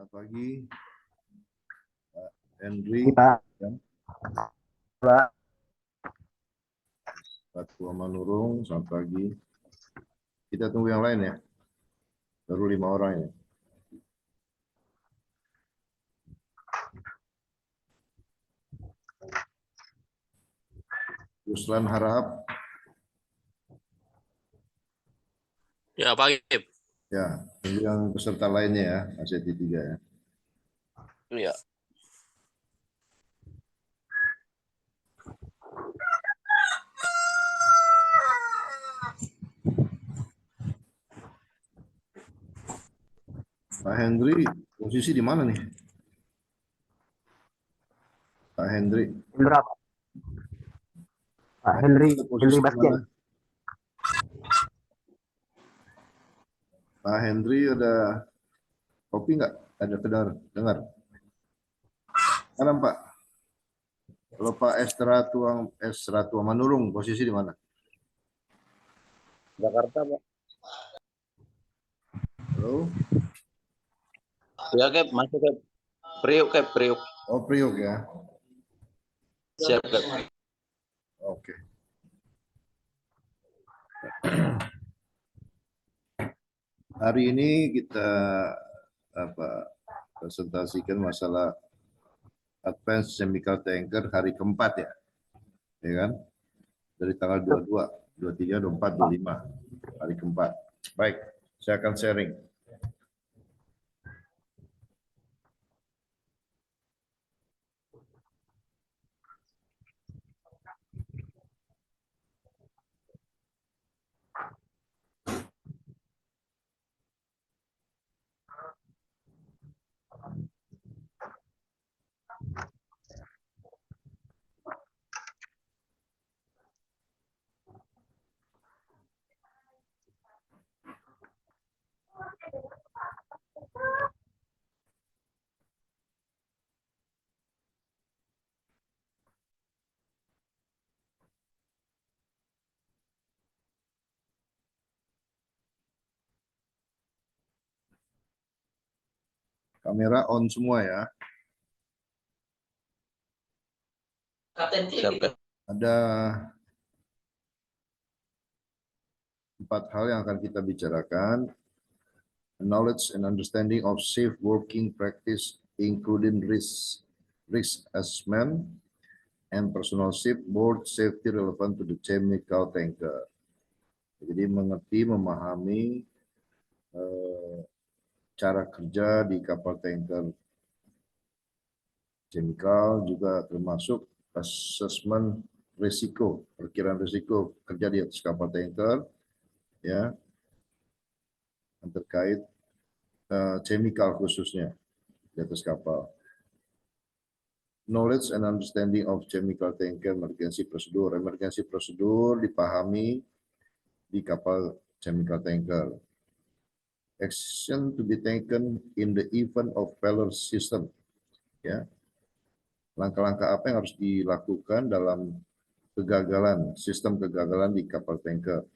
Selamat pagi, Pak Henry. Pak. Pak Tua Manurung, selamat pagi. Kita tunggu yang lain ya. Baru 5 orang ya. Ruslan Harahap. Ya, Pak Gip. Ya, tunggu yang peserta lainnya ya, ACT 3 ya. Iya. Pak Hendri, posisi di mana nih? Pak Hendri. Indra, Pak Henry Posisi di Bastian. mana? Pak Hendri ada kopi nggak? Ada dengar? Salam Pak. Kalau Pak Esra Tua Manurung, posisi di mana? Jakarta, Pak. Halo? Ya, Kep, masuk, Kep. Priuk. Oh, Priok ya. Siap, Kep. Oke. Hari ini kita presentasikan masalah Advanced Chemical Tanker hari keempat ya. Ya kan? Dari tanggal 22, 23, 24, 25. Hari keempat. Baik, saya akan sharing. Kamera on semua ya. Siap, Kep. Ada 4 hal yang akan kita bicarakan. Knowledge and understanding of safe working practice including risk assessment and personal shipboard safety relevant to the chemical tanker. Jadi mengerti, memahami cara kerja di kapal tanker chemical, juga termasuk assessment risiko, perkiraan risiko kerja di atas kapal tanker, ya, yang terkait chemical khususnya di atas kapal. Knowledge and understanding of chemical tanker emergency procedure. Emergency procedure dipahami di kapal chemical tanker. Action to be taken in the event of failure system. Ya, langkah-langkah apa yang harus dilakukan dalam sistem kegagalan di kapal tanker.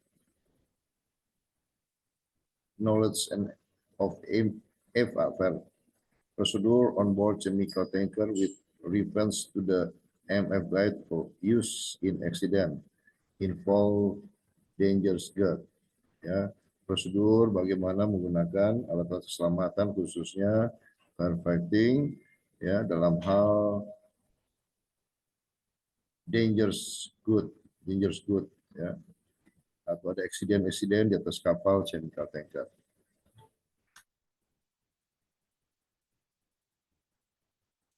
Knowledge and of FAFR, procedure on board chemical tanker with reference to the MF guide for use in accident, involve dangerous gas. Ya, prosedur bagaimana menggunakan alat-alat keselamatan khususnya firefighting ya dalam hal dangerous good ya, atau ada eksiden di atas kapal chemical tanker.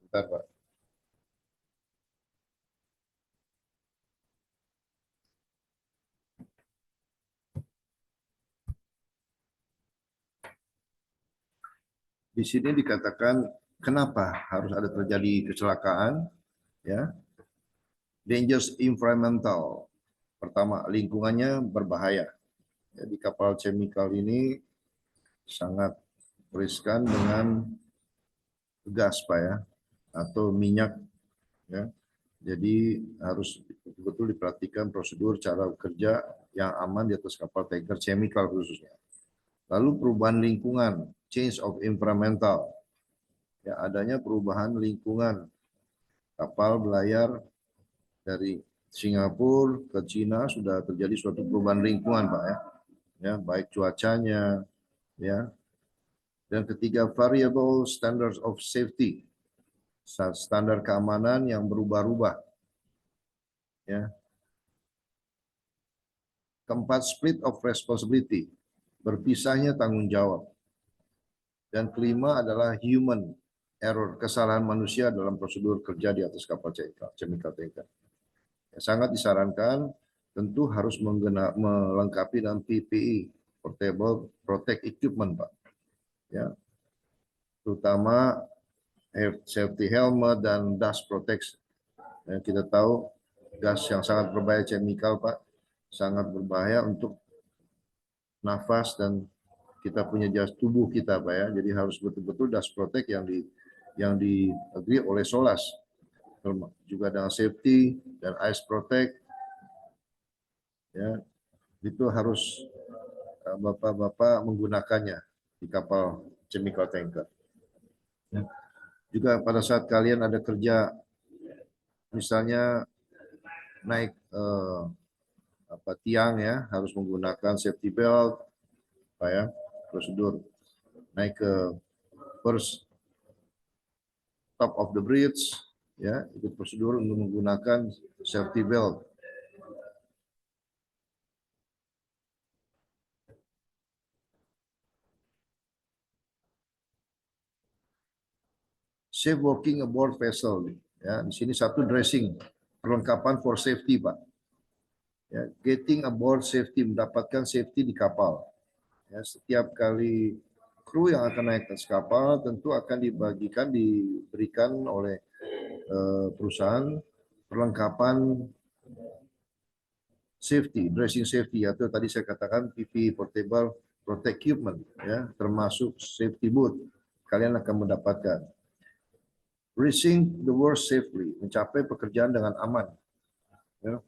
Bentar, Pak. Di sini dikatakan kenapa harus ada terjadi kecelakaan, ya. Dangerous environmental. Pertama, lingkungannya berbahaya. Ya, di kapal chemical ini sangat riskan dengan gas, Pak ya, atau minyak ya. Jadi harus betul-betul diperhatikan prosedur cara kerja yang aman di atas kapal tanker chemical khususnya. Lalu perubahan lingkungan, change of environmental. ya, adanya perubahan lingkungan. Kapal belayar dari Singapura ke Cina sudah terjadi suatu perubahan lingkungan, Pak, ya. Ya, baik cuacanya, ya. Dan ketiga, variable standards of safety, standar keamanan yang berubah-ubah, ya. Keempat, split of responsibility, berpisahnya tanggung jawab. Dan kelima adalah human error, kesalahan manusia dalam prosedur kerja di atas kapal chemical tanker. Ya, sangat disarankan tentu harus melengkapi dengan PPE, Portable Protect Equipment, Pak. Ya, terutama safety helmet dan dust protection. Ya, kita tahu gas yang sangat berbahaya chemical, Pak, sangat berbahaya untuk nafas dan kita punya jas tubuh kita, Pak, ya. Jadi harus betul-betul dust protect yang di-agree oleh SOLAS. Juga dengan safety dan ice protect, ya, itu harus Bapak-bapak menggunakannya di kapal chemical tanker. Ya. Juga pada saat kalian ada kerja, misalnya naik tiang, ya, harus menggunakan safety belt, Pak, ya, prosedur naik ke first top of the bridge, ya, itu prosedur untuk menggunakan safety belt. Safe working aboard vessel, ya, di sini satu dressing, perlengkapan for safety, Pak. Ya, getting aboard safety, mendapatkan safety di kapal. Ya, setiap kali kru yang akan naik ke kapal tentu akan diberikan oleh perusahaan perlengkapan safety, dressing safety, atau tadi saya katakan PP, Portable Protect Equipment, ya, termasuk safety boot. Kalian akan mendapatkan. Reaching the work safely, mencapai pekerjaan dengan aman. Ya.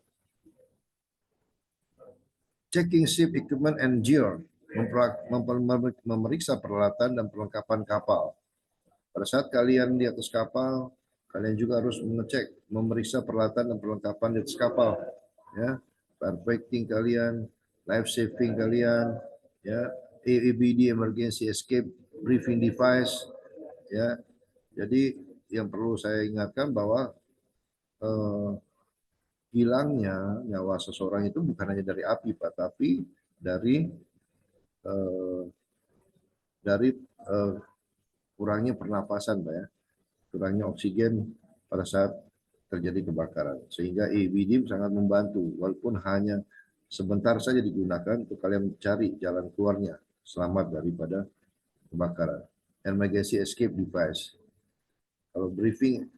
Checking ship equipment and gear, memeriksa peralatan dan perlengkapan kapal. Pada saat kalian di atas kapal, kalian juga harus mengecek, memeriksa peralatan dan perlengkapan di atas kapal, ya, perfecting kalian, life saving kalian, ya, AEBD, emergency escape briefing device, ya. Jadi yang perlu saya ingatkan bahwa hilangnya nyawa seseorang itu bukan hanya dari api, Pak, tapi dari kurangnya pernapasan, Pak, ya, kurangnya oksigen pada saat terjadi kebakaran. Sehingga AEBD sangat membantu, walaupun hanya sebentar saja digunakan untuk kalian mencari jalan keluarnya selamat daripada kebakaran. Emergency escape device. Kalau briefing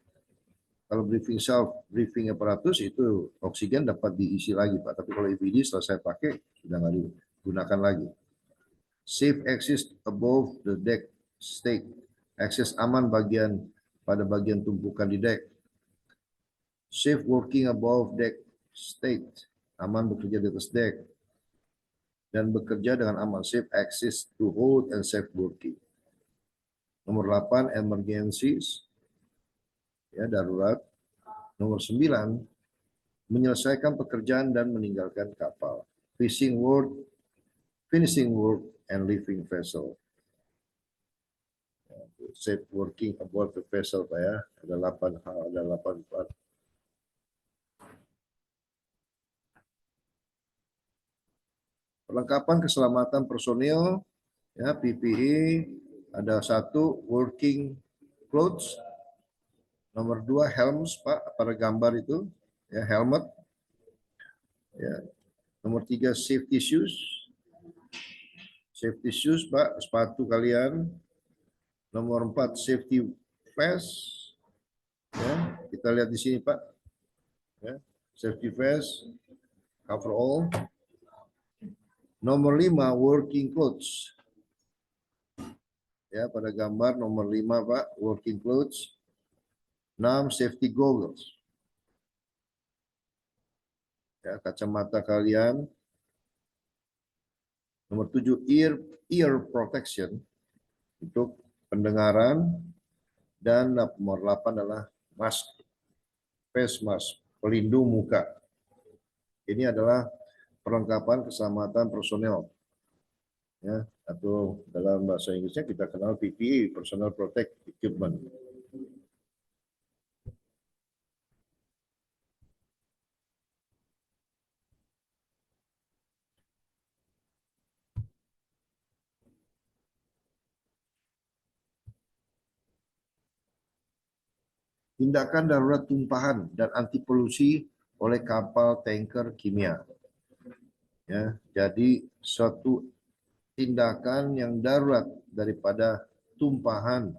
self briefing apparatus itu oksigen dapat diisi lagi, Pak. Tapi kalau AEBD setelah saya pakai sudah nggak digunakan lagi. Safe access above the deck stake, akses aman pada bagian tumpukan di deck. Safe working above deck stake, aman bekerja di atas deck dan bekerja dengan aman. Safe access to hold and safe working. Nomor 8, emergencies, ya, darurat. Nomor 9, menyelesaikan pekerjaan dan meninggalkan kapal. Finishing work and leaving vessel. Safe working aboard the vessel, Pak, ya. Ada 8 hal, ada 8 part. Perlengkapan keselamatan personil, ya, PPE, ada 1 working clothes. Nomor 2 helms, Pak, pada gambar itu, ya, helmet. Ya. Nomor 3 safety shoes. Safety shoes, Pak, sepatu kalian. Nomor 4 safety vest. Ya, kita lihat di sini, Pak. Ya, safety vest, cover all. Nomor 5 working clothes. Ya, pada gambar nomor 5, Pak, working clothes. 6 safety goggles. Ya, kacamata kalian. Nomor 7 ear protection untuk pendengaran Dan nomor 8 adalah mask, face mask, pelindung muka. Ini adalah perlengkapan keselamatan personel, ya, atau dalam bahasa Inggrisnya kita kenal PPE, Personal Protect Equipment. Tindakan darurat tumpahan dan anti polusi oleh kapal tanker kimia. Ya, jadi suatu tindakan yang darurat daripada tumpahan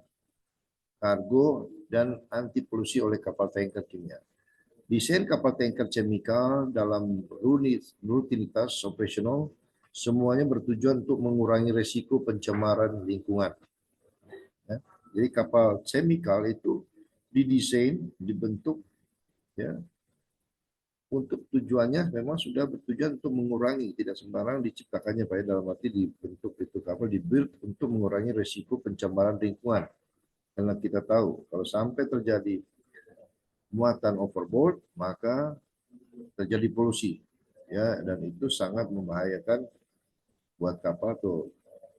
kargo dan anti polusi oleh kapal tanker kimia. Desain kapal tanker chemical dalam rutinitas operasional semuanya bertujuan untuk mengurangi resiko pencemaran lingkungan. Ya, jadi kapal chemical itu didesain, dibentuk, ya, untuk tujuannya memang sudah bertujuan untuk mengurangi, tidak sembarang diciptakannya Pak, dalam arti dibentuk itu kapal dibuild untuk mengurangi resiko pencemaran lingkungan. Karena kita tahu kalau sampai terjadi muatan overboard maka terjadi polusi, ya, dan itu sangat membahayakan buat kapal atau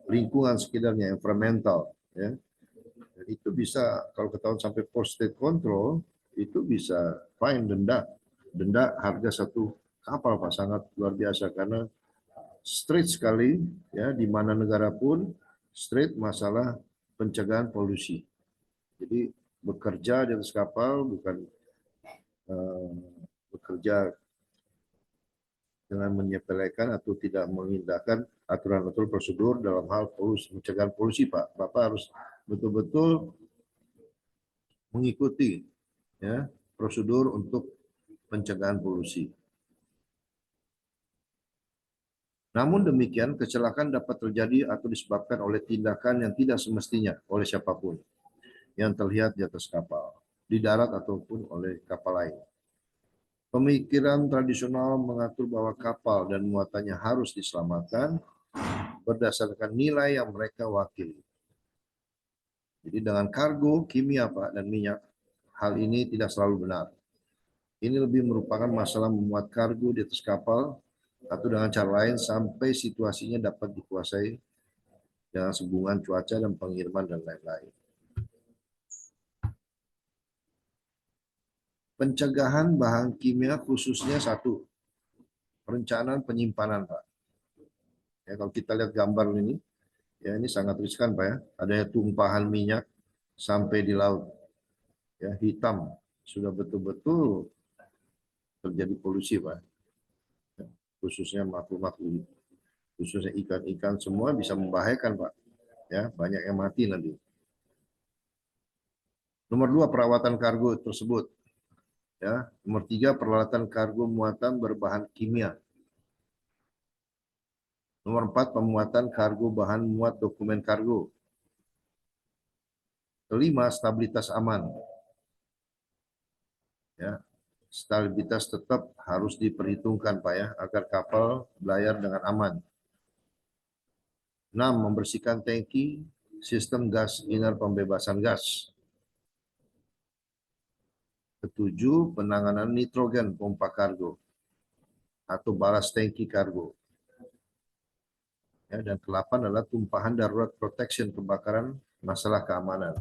lingkungan sekitarnya, environmental, ya. Dan itu bisa kalau ketahuan sampai post state control itu bisa fine, denda harga satu kapal Pak, sangat luar biasa karena straight sekali, ya, di mana negara pun straight masalah pencegahan polusi. Jadi bekerja di atas kapal bukan bekerja dengan menyepelekan atau tidak mengindahkan aturan-aturan prosedur dalam hal polusi, pencegahan polusi Pak. Bapak harus betul-betul mengikuti, ya, prosedur untuk pencegahan polusi. Namun demikian, kecelakaan dapat terjadi atau disebabkan oleh tindakan yang tidak semestinya oleh siapapun yang terlihat di atas kapal, di darat ataupun oleh kapal lain. Pemikiran tradisional mengatur bahwa kapal dan muatannya harus diselamatkan berdasarkan nilai yang mereka wakili. Jadi dengan kargo, kimia Pak, dan minyak, hal ini tidak selalu benar. Ini lebih merupakan masalah memuat kargo di atas kapal atau dengan cara lain sampai situasinya dapat dikuasai dengan hubungan cuaca dan pengiriman dan lain-lain. Pencegahan bahan kimia khususnya satu, perencanaan penyimpanan Pak. Ya, kalau kita lihat gambar ini, ya ini sangat riskan Pak, ya. Ada tumpahan minyak sampai di laut, ya, hitam, sudah betul-betul terjadi polusi Pak. Ya, khususnya makhluk-makhluk, khususnya ikan-ikan semua bisa membahayakan Pak. Ya, banyak yang mati nanti. Nomor 2, perawatan kargo tersebut. Ya, nomor 3, peralatan kargo muatan berbahan kimia. Nomor 4, pemuatan kargo bahan muat dokumen kargo. Kelima, stabilitas aman. Ya, stabilitas tetap harus diperhitungkan Pak, ya, agar kapal berlayar dengan aman. 6, membersihkan tangki, sistem gas inner pembebasan gas. Ketujuh, penanganan nitrogen pompa kargo atau balas tangki kargo. Ya, dan ke-8 adalah tumpahan darurat protection kebakaran, masalah keamanan.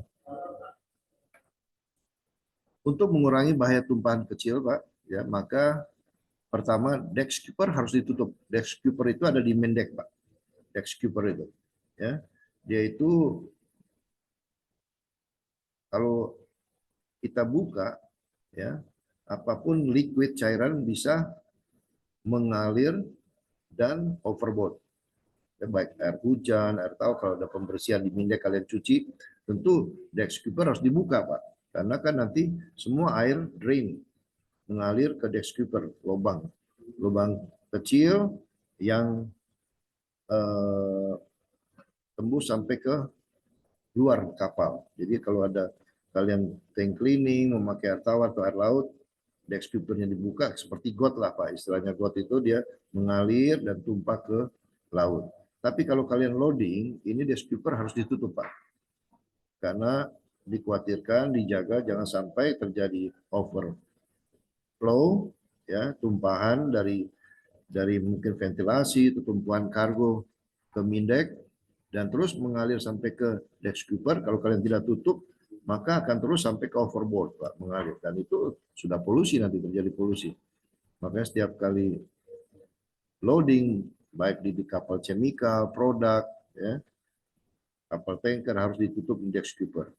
Untuk mengurangi bahaya tumpahan kecil Pak, ya, maka pertama deck skipper harus ditutup. Deck skipper itu ada di main deck Pak. Deck skipper itu, ya, dia itu kalau kita buka, ya, apapun liquid cairan bisa mengalir dan overboard. Ya, baik air hujan, air tahu, kalau ada pembersihan di mindek kalian cuci, tentu deck skipper harus dibuka Pak. Karena kan nanti semua air drain, mengalir ke deck skipper, lubang kecil yang tembus sampai ke luar kapal. Jadi kalau ada kalian tank cleaning, memakai air tawar atau air laut, deck skippernya dibuka seperti got lah Pak. Istilahnya got itu dia mengalir dan tumpah ke laut. Tapi kalau kalian loading, ini deck skipper harus ditutup Pak. Karena dikhawatirkan dijaga jangan sampai terjadi overflow, ya, tumpahan dari mungkin ventilasi atau tumpuan kargo ke Mindek dan terus mengalir sampai ke deck scooper. Kalau kalian tidak tutup, maka akan terus sampai ke overboard, Pak, mengalir. Dan itu sudah polusi, nanti terjadi polusi. Makanya setiap kali loading, baik di kapal chemical, produk, ya, kapal tanker harus ditutup deck scooper.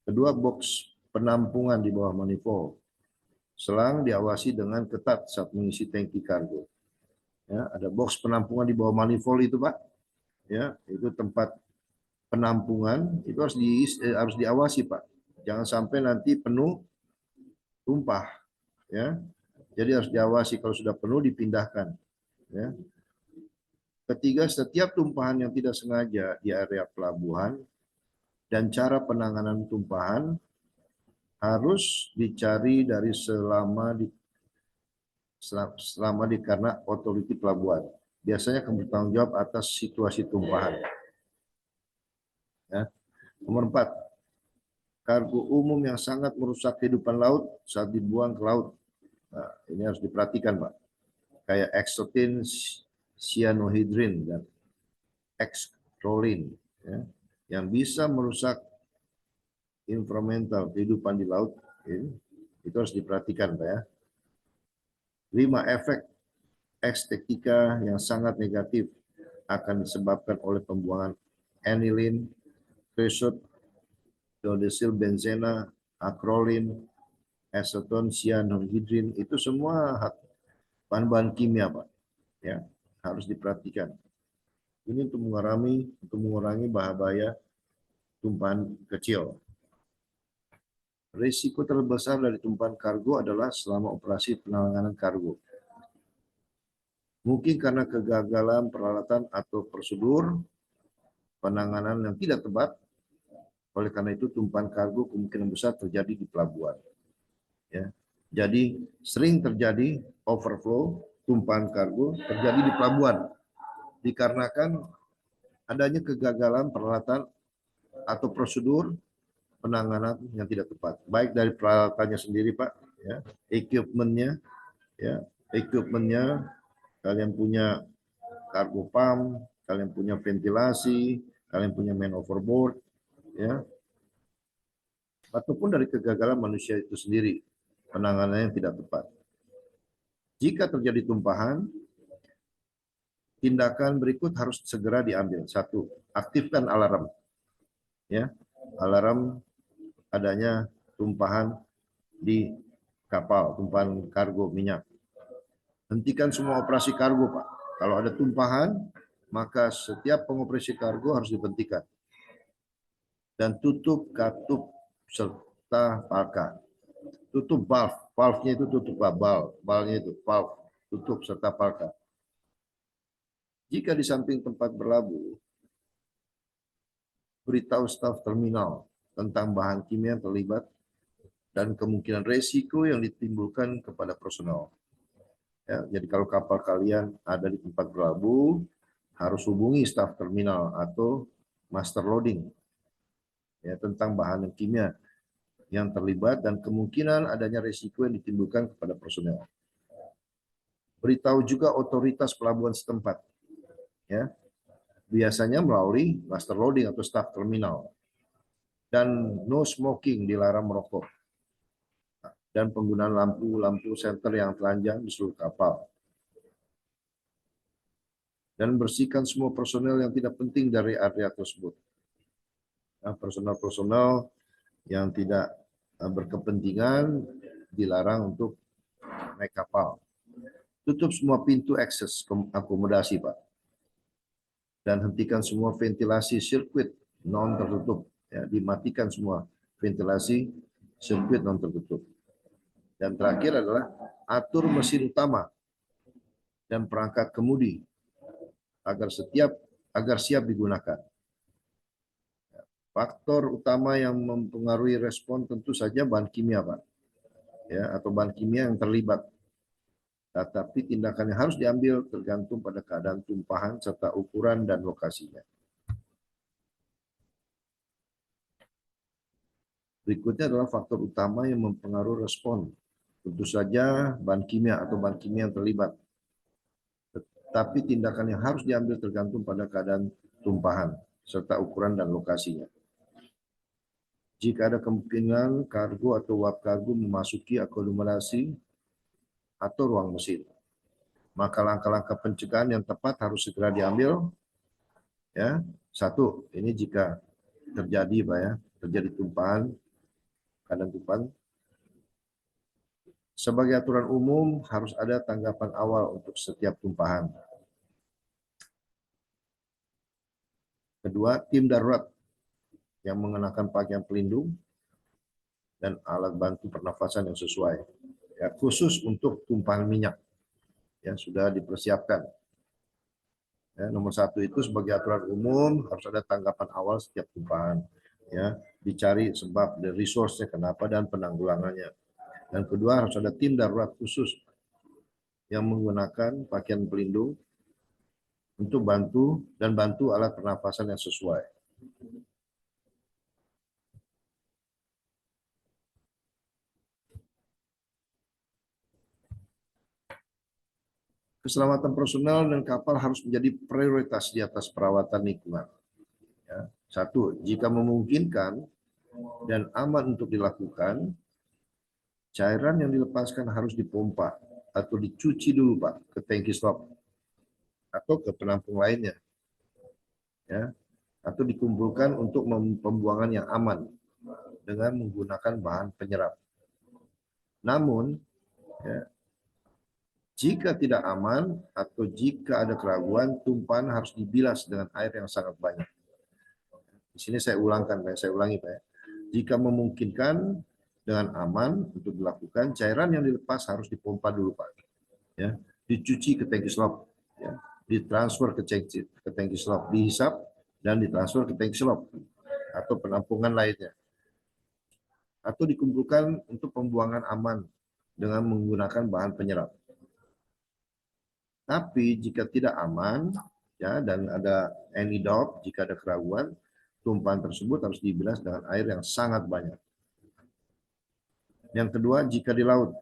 Kedua, box penampungan di bawah manifold. Selang diawasi dengan ketat saat mengisi tangki kargo. Ya, ada box penampungan di bawah manifold itu, Pak. Ya, itu tempat penampungan itu harus diawasi, Pak. Jangan sampai nanti penuh tumpah, ya. Jadi harus diawasi, kalau sudah penuh dipindahkan, ya. Ketiga, setiap tumpahan yang tidak sengaja di area pelabuhan dan cara penanganan tumpahan harus dicari dari selama karena otoriti pelabuhan. Biasanya akan bertanggung jawab atas situasi tumpahan. Ya. Nomor 4, kargo umum yang sangat merusak kehidupan laut saat dibuang ke laut. Nah, ini harus diperhatikan, Pak. Kayak eksotin, cyanohydrin, dan X-trolin, ya, yang bisa merusak environmental kehidupan di laut, ya, itu harus diperhatikan, Pak, ya. 5, efek estetika yang sangat negatif akan disebabkan oleh pembuangan aniline, creosote, dodecyl benzena, acrolin, aseton, cyanohydrin, itu semua bahan-bahan kimia, Pak, ya, harus diperhatikan. Ini untuk mengurangi bahaya tumpahan kecil. Risiko terbesar dari tumpahan kargo adalah selama operasi penanganan kargo. Mungkin karena kegagalan peralatan atau prosedur penanganan yang tidak tepat. Oleh karena itu tumpahan kargo kemungkinan besar terjadi di pelabuhan. Ya. Jadi sering terjadi overflow tumpahan kargo terjadi di pelabuhan dikarenakan adanya kegagalan peralatan atau prosedur penanganan yang tidak tepat, baik dari peralatannya sendiri, Pak, ya, equipmentnya, ya, kalian punya cargo pump, kalian punya ventilasi, kalian punya man overboard, ya, ataupun dari kegagalan manusia itu sendiri, penanganan yang tidak tepat. Jika terjadi tumpahan, tindakan berikut harus segera diambil. 1, aktifkan alarm, ya, alarm adanya tumpahan di kapal, tumpahan kargo minyak. Hentikan semua operasi kargo, Pak. Kalau ada tumpahan, maka setiap pengoperasi kargo harus dihentikan. Dan tutup katup serta palka. Tutup valve, valve-nya itu tutup, Pak, valve-nya itu valve, tutup serta palka. Jika di samping tempat berlabuh, beritahu staf terminal tentang bahan kimia yang terlibat dan kemungkinan resiko yang ditimbulkan kepada personel. Ya, jadi kalau kapal kalian ada di tempat berlabuh, harus hubungi staf terminal atau master loading, ya, tentang bahan kimia yang terlibat dan kemungkinan adanya resiko yang ditimbulkan kepada personel. Beritahu juga otoritas pelabuhan setempat, ya, biasanya melalui master loading atau staf terminal. Dan no smoking, dilarang merokok. Dan penggunaan lampu senter yang telanjang di seluruh kapal. Dan bersihkan semua personel yang tidak penting dari area tersebut. Nah, personel-personel yang tidak berkepentingan dilarang untuk naik kapal. Tutup semua pintu akses akomodasi, Pak. Dan hentikan semua ventilasi sirkuit non tertutup. Ya, dimatikan semua ventilasi sirkuit non tertutup. Dan terakhir adalah atur mesin utama dan perangkat kemudi agar siap digunakan. Faktor utama yang mempengaruhi respon tentu saja bahan kimia, Pak, ya, atau bahan kimia yang terlibat. Tetapi tindakan yang harus diambil tergantung pada keadaan tumpahan serta ukuran dan lokasinya. Berikutnya adalah faktor utama yang mempengaruhi respon. Tentu saja bahan kimia atau bahan kimia yang terlibat. Tapi tindakan yang harus diambil tergantung pada keadaan tumpahan serta ukuran dan lokasinya. Jika ada kemungkinan kargo atau uap kargo memasuki akomodasi atau ruang mesin, maka langkah-langkah pencegahan yang tepat harus segera diambil. Ya, satu, ini jika terjadi, Pak ya, terjadi tumpahan, keadaan tumpahan. Sebagai aturan umum harus ada tanggapan awal untuk setiap tumpahan. Kedua, tim darurat yang mengenakan pakaian pelindung dan alat bantu pernafasan yang sesuai. Ya, khusus untuk tumpahan minyak yang sudah dipersiapkan. Ya, nomor satu itu sebagai aturan umum harus ada tanggapan awal setiap tumpahan. Ya, dicari sebab, the resource-nya kenapa dan penanggulangannya. Dan kedua harus ada tim darurat khusus yang menggunakan pakaian pelindung untuk bantu alat pernafasan yang sesuai. Keselamatan personel dan kapal harus menjadi prioritas di atas perawatan lingkungan. Ya. Satu, jika memungkinkan dan aman untuk dilakukan, cairan yang dilepaskan harus dipompa atau dicuci dulu, Pak, ke tangki slop atau ke penampung lainnya. Ya. Atau dikumpulkan untuk pembuangan yang aman dengan menggunakan bahan penyerap. Namun, ya, jika tidak aman atau jika ada keraguan, tumpahan harus dibilas dengan air yang sangat banyak. Di sini saya ulangi, Pak. Jika memungkinkan dengan aman untuk dilakukan, cairan yang dilepas harus dipompa dulu, Pak. Ya, dicuci ke tangki slop, ya, ditransfer ke tangki slop, dihisap dan ditransfer ke tangki slop atau penampungan lainnya. Atau dikumpulkan untuk pembuangan aman dengan menggunakan bahan penyerap. Tapi jika tidak aman, ya, dan ada any doubt, jika ada keraguan, tumpahan tersebut harus dibilas dengan air yang sangat banyak. Yang kedua, jika di laut,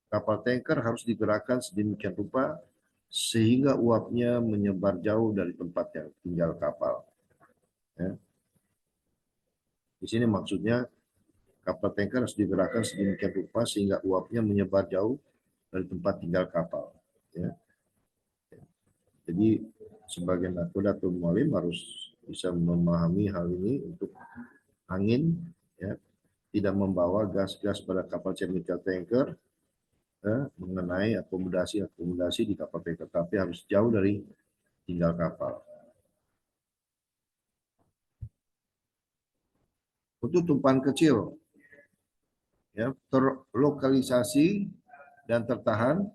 kapal tanker harus digerakkan sedemikian rupa sehingga uapnya menyebar jauh dari tempat yang tinggal kapal. Ya. Di sini maksudnya kapal tanker harus digerakkan sedemikian rupa sehingga uapnya menyebar jauh dari tempat tinggal kapal. Ya. Jadi sebagai nakoda atau mualim harus bisa memahami hal ini untuk angin, ya, tidak membawa gas-gas pada kapal chemical tanker, ya, mengenai akomodasi di kapal tanker, tapi harus jauh dari tinggal kapal. Untuk tumpahan kecil, ya, terlokalisasi dan tertahan,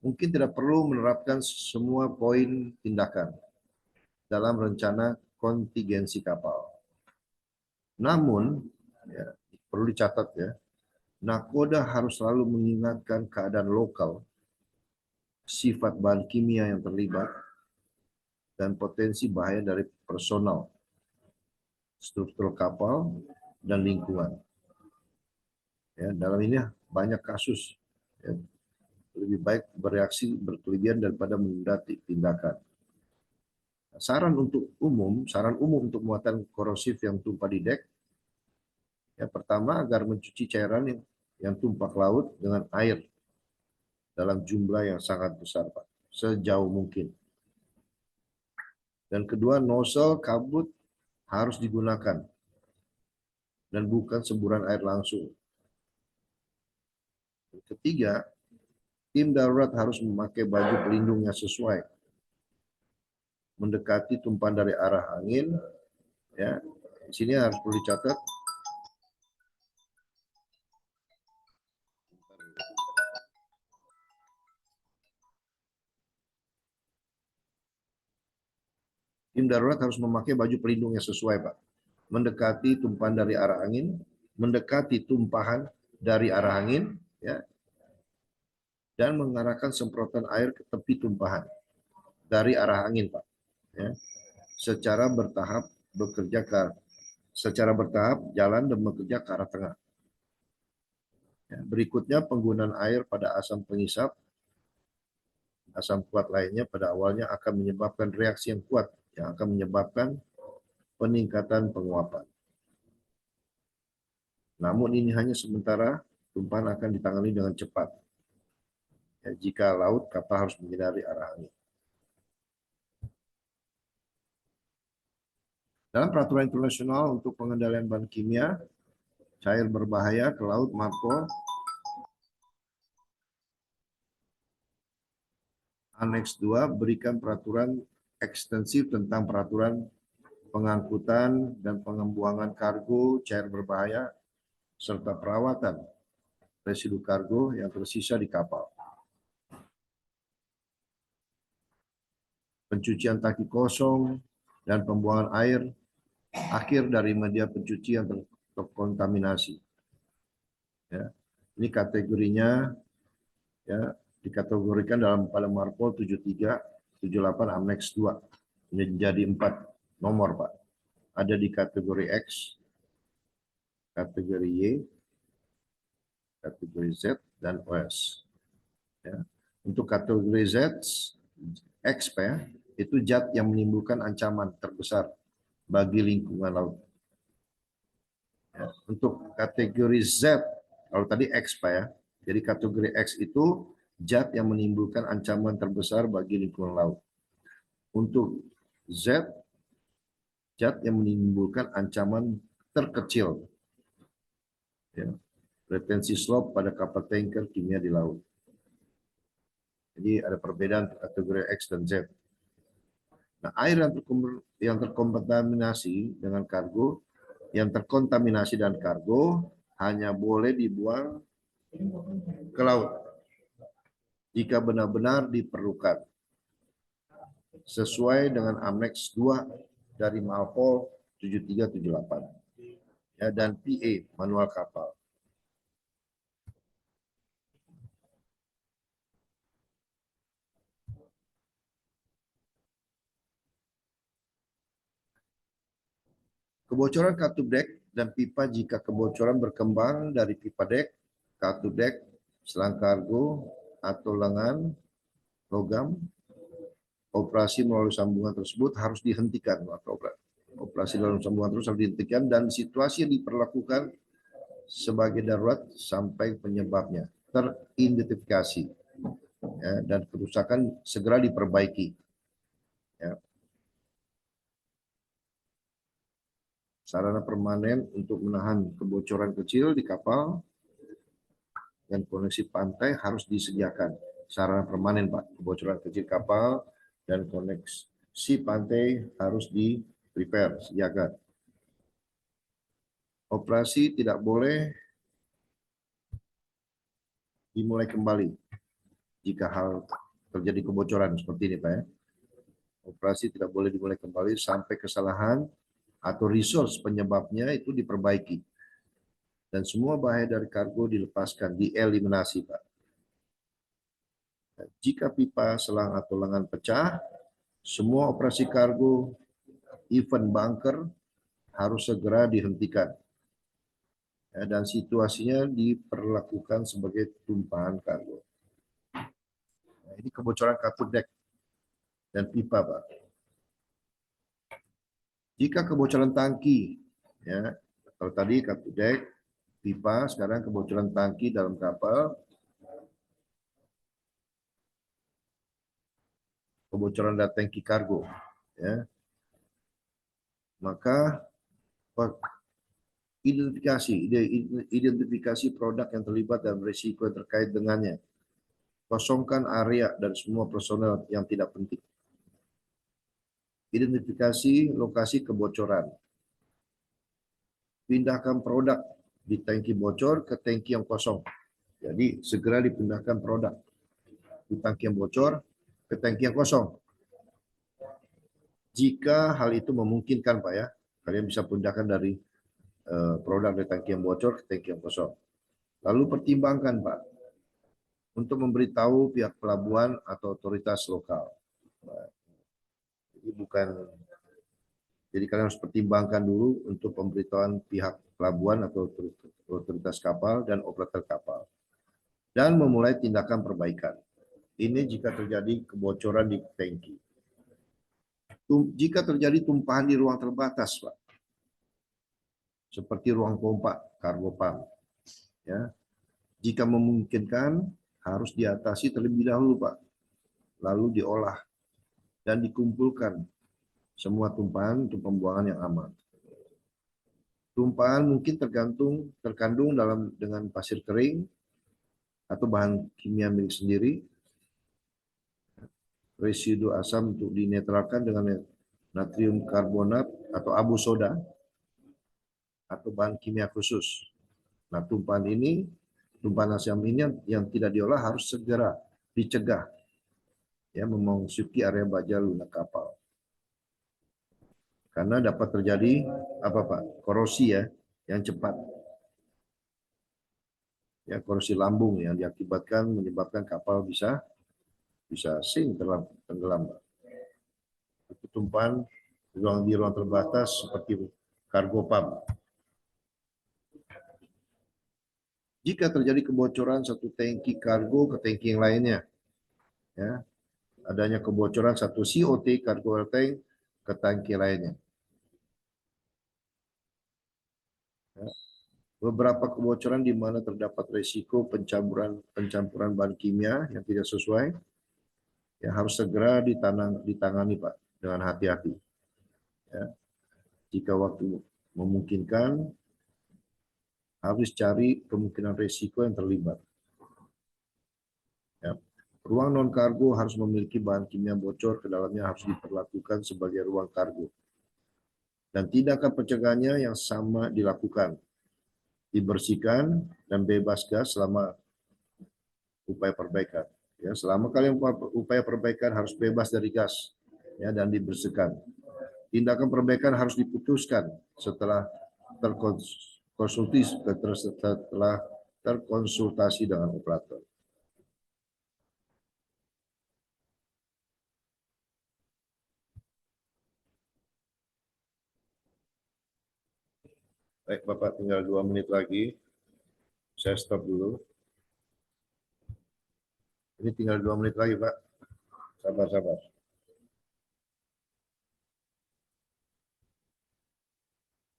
mungkin tidak perlu menerapkan semua poin tindakan dalam rencana kontingensi kapal. Namun, ya, perlu dicatat, ya, nakoda harus selalu mengingatkan keadaan lokal, sifat bahan kimia yang terlibat, dan potensi bahaya dari personal, struktur kapal, dan lingkungan. Ya, dalam ini banyak kasus, ya, lebih baik bereaksi berkelebihan daripada menunda tindakan. Saran umum untuk muatan korosif yang tumpah di dek, ya, pertama agar mencuci cairan yang tumpah ke laut dengan air dalam jumlah yang sangat besar, Pak, sejauh mungkin. Dan kedua, nozzle kabut harus digunakan dan bukan semburan air langsung. Ketiga, tim darurat harus memakai baju pelindung yang sesuai, mendekati tumpahan dari arah angin. Ya, di sini harus perlu dicatat. Tim darurat harus memakai baju pelindung yang sesuai, Pak. Mendekati tumpahan dari arah angin, ya, dan mengarahkan semprotan air ke tepi tumpahan dari arah angin, Pak. Ya, secara bertahap bekerja secara bertahap jalan dan bekerja ke arah tengah. Ya, berikutnya penggunaan air pada asam pengisap, asam kuat lainnya pada awalnya akan menyebabkan reaksi yang kuat yang akan menyebabkan peningkatan penguapan. Namun ini hanya sementara, tumpahan akan ditangani dengan cepat. Ya, jika laut, kapal harus menghindari arah angin. Dalam peraturan internasional untuk pengendalian bahan kimia, cair berbahaya ke laut, Marco Aneks 2 berikan peraturan ekstensif tentang peraturan pengangkutan dan pengembuangan kargo cair berbahaya serta perawatan residu kargo yang tersisa di kapal. Pencucian tangki kosong dan pembuangan air akhir dari media pencuci yang terkontaminasi. Ya, ini kategorinya ya dikategorikan dalam pada Marpol 7378 Annex 2 menjadi 4 nomor, Pak. Ada di kategori X, kategori Y, kategori Z, dan OS. Ya. Untuk kategori Z, X, Pak, ya, itu zat yang menimbulkan ancaman terbesar bagi lingkungan laut. Ya. Untuk kategori Z, kalau tadi X, Pak, ya, jadi kategori X itu zat yang menimbulkan ancaman terbesar bagi lingkungan laut. Untuk Z, zat yang menimbulkan ancaman terkecil. Ya. Retensi slope pada kapal tanker kimia di laut. Jadi ada perbedaan kategori X dan Z. Nah, air yang terkontaminasi dengan kargo, hanya boleh dibuang ke laut jika benar-benar diperlukan sesuai dengan Annex 2 dari Marpol 7378 ya, dan PA manual kapal. Kebocoran katup dek dan pipa jika kebocoran berkembang dari pipa dek, katup dek, selang kargo, atau lengan logam, operasi melalui sambungan tersebut harus dihentikan. Operasi dalam sambungan terus harus dihentikan dan situasi yang diperlakukan sebagai darurat sampai penyebabnya teridentifikasi ya, dan kerusakan segera diperbaiki. Ya. Sarana permanen untuk menahan kebocoran kecil di kapal dan koneksi pantai harus disediakan. Sarana permanen, Pak, kebocoran kecil kapal dan koneksi pantai harus di-prepare, sediakan. Operasi tidak boleh dimulai kembali jika hal terjadi kebocoran seperti ini, Pak, ya. Operasi tidak boleh dimulai kembali sampai kesalahan atau resource penyebabnya itu diperbaiki. Dan semua bahaya dari kargo dilepaskan, dieliminasi, Pak. Jika pipa, selang, atau lengan pecah, semua operasi kargo, event bunker, harus segera dihentikan. Ya, dan situasinya diperlakukan sebagai tumpahan kargo. Nah, ini kebocoran katup dek dan pipa, Pak. Jika kebocoran tangki, ya, kalau tadi katup dek, pipa, sekarang kebocoran tangki dalam kapal, kebocoran dari tangki kargo, ya, maka identifikasi produk yang terlibat dan risiko yang terkait dengannya. Kosongkan area dan semua personel yang tidak penting. Identifikasi lokasi kebocoran. Pindahkan produk di tangki bocor ke tangki yang kosong. Jadi segera dipindahkan produk di tangki yang bocor ke tangki yang kosong. Jika hal itu memungkinkan, Pak, ya, kalian bisa pindahkan dari produk dari tangki yang bocor ke tangki yang kosong. Lalu pertimbangkan, Pak, untuk memberitahu pihak pelabuhan atau otoritas lokal. Jadi bukan Jadi kalian harus pertimbangkan dulu untuk pemberitahuan pihak pelabuhan atau otoritas kapal dan operator kapal. Dan memulai tindakan perbaikan. Ini jika terjadi kebocoran di tangki. Jika terjadi tumpahan di ruang terbatas, Pak, seperti ruang pompa, cargo pump, ya, jika memungkinkan harus diatasi terlebih dahulu, Pak, lalu diolah dan dikumpulkan semua tumpahan untuk pembuangan yang aman. Tumpahan mungkin terkandung dengan pasir kering atau bahan kimia milik sendiri, residu asam untuk dinetralkan dengan natrium karbonat atau abu soda, atau bahan kimia khusus. Nah, tumpahan asam ini yang tidak diolah harus segera dicegah, ya, memasuki area baja lunak kapal. Karena dapat terjadi korosi, ya, yang cepat. Ya, korosi lambung yang menyebabkan kapal bisa tenggelam. Itu tumpahan di ruang terbatas seperti cargo pump. Jika terjadi kebocoran satu tangki kargo ke tangki yang lainnya, ya, adanya kebocoran satu COT cargo tank ke tangki lainnya. Ya. Beberapa kebocoran di mana terdapat risiko pencampuran bahan kimia yang tidak sesuai, ya, harus segera ditangani, Pak, dengan hati-hati. Ya. Jika waktu memungkinkan, harus cari kemungkinan risiko yang terlibat. Ya. Ruang non-kargo harus memiliki bahan kimia bocor ke dalamnya, harus diperlakukan sebagai ruang kargo. Dan tindakan pencegahannya yang sama dilakukan. Dibersihkan dan bebas gas selama upaya perbaikan. Ya, selama kalian upaya perbaikan harus bebas dari gas, ya, dan dibersihkan. Tindakan perbaikan harus diputuskan setelah terkonsultasi dengan operator. Baik, Bapak, tinggal 2 menit lagi. Saya stop dulu. Ini tinggal 2 menit lagi, Pak. Sabar.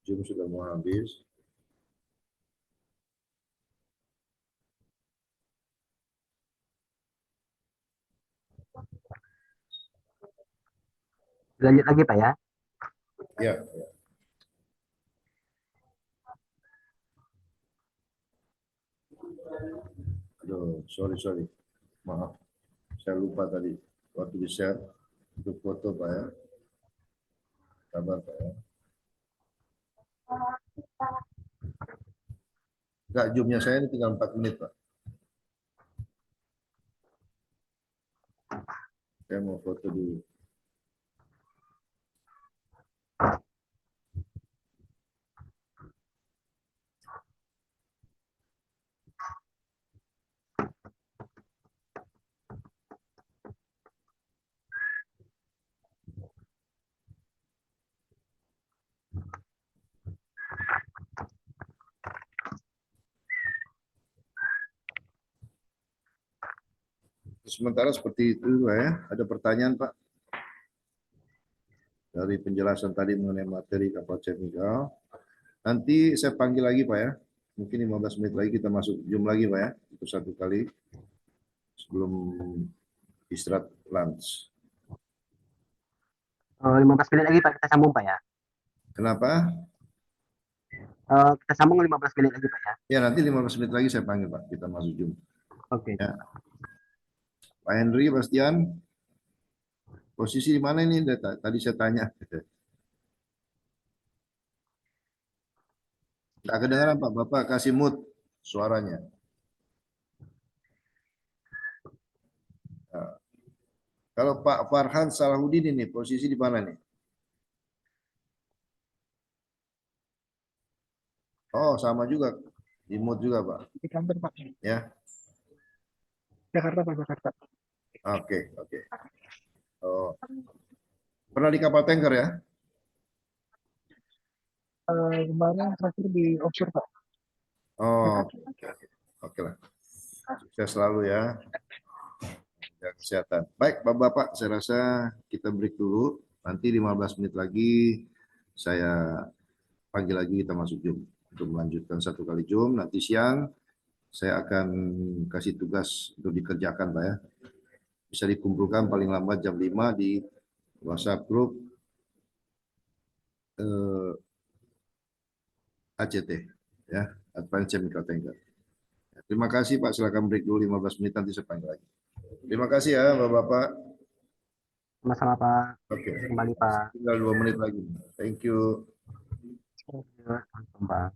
Jam sudah mau habis. Lanjut lagi Pak ya. Ya. Aduh, sorry. Maaf. Saya lupa tadi. Waktu di-share untuk foto, Pak, ya. Sabar, Pak, ya. Enggak, zoom-nya saya ini tinggal 4 menit, Pak. Saya mau foto dulu. Sementara seperti itu, Pak, ya. Ada pertanyaan, Pak? Dari penjelasan tadi mengenai materi kapal chemical. Nanti saya panggil lagi, Pak, ya. Mungkin 15 menit lagi kita masuk Zoom lagi, Pak, ya. Itu 1 kali sebelum istirahat lunch. 15 menit lagi Pak, kita sambung Pak ya. Kenapa? Kita sambung 15 menit lagi Pak ya. Ya, nanti 15 menit lagi saya panggil, Pak. Kita masuk Zoom. Oke. Ya. Pak Henry, Bastian, posisi di mana ini? Tadi saya tanya. Nggak kedengaran, Pak. Bapak kasih mute suaranya. Nah, kalau Pak Farhan Salahuddin ini posisi di mana nih? Oh, sama juga. Di mute juga, Pak. Di kantor Pak. Ya. Jakarta Pak, Jakarta. Oke. Oh. Pernah di kapal tanker, ya? Kemarin terakhir di offshore, Pak. Oh, oke lah. Sukses selalu ya. Jaga kesehatan. Baik, Bapak-Bapak, saya rasa kita break dulu. Nanti 15 menit lagi saya panggil lagi, kita masuk Zoom untuk melanjutkan satu kali Zoom. Nanti siang saya akan kasih tugas untuk dikerjakan, Pak ya. Bisa dikumpulkan paling lambat jam 5 di WhatsApp grup ACT ya, Advanced Chemical Tanker. Terima kasih Pak, silakan break dulu 15 menit, nanti saya panggil lagi. Terima kasih ya Bapak-Bapak. Sama-sama Pak. Oke, Kembali Pak. tinggal 2 menit lagi. Thank you. Sampai jumpa.